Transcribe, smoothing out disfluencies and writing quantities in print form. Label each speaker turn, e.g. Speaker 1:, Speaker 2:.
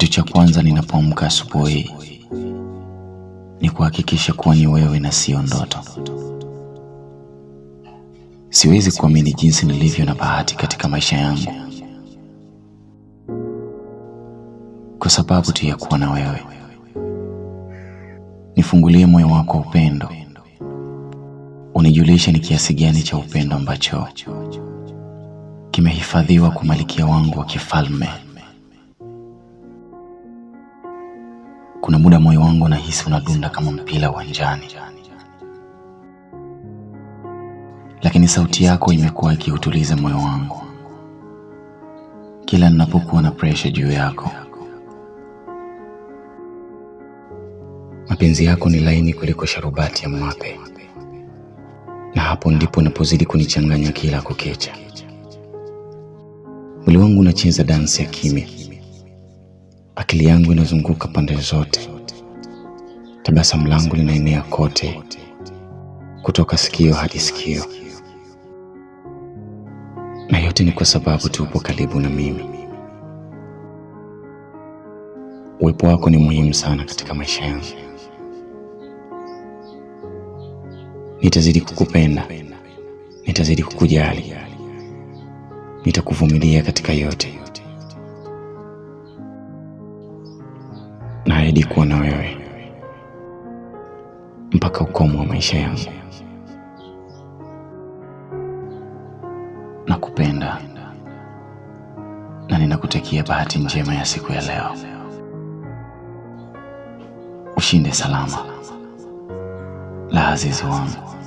Speaker 1: Kitu cha kwanza ninapoamka asubuhi ni kuhakikisha kuwa ni wewe na sio ndoto. Siwezi kuamini jinsi nilivyo na bahati katika maisha yangu kwa sababu tu ya kuwa na wewe. Nifungulie moyo wako wa upendo, unijulishe ni kiasi gani cha upendo ambacho kimehifadhiwa kwa malkia wangu wa kifalme. Kuna muda moyo wangu nahisi unadunda kama mpira uwanjani, lakini sauti yako imekuwa ikiutuliza moyo wangu kila ninapokuwa na pressure juu yako. Mapenzi yako ni laini kuliko sharubati ya mwape, na hapo ndipo unapozidi kunichanganya kila kukicha. Mwili wangu unacheza dansi ya kimya, akili yangu inazunguka pande zote, tabasamu langu linaenea kote, kutoka sikio hadi sikio. Na yote ni kwa sababu tu upo karibu na mimi. Uwepo wako ni muhimu sana katika maisha yangu. Nitazidi kukupenda, nitazidi kukujali, nitakuvumilia katika yote. Naahidi kuwa na wewe mpaka ukomo wa maisha yangu. Nakupenda na ninakutakia bahati njema ya siku ya leo. Ushinde salama, la azizi wangu.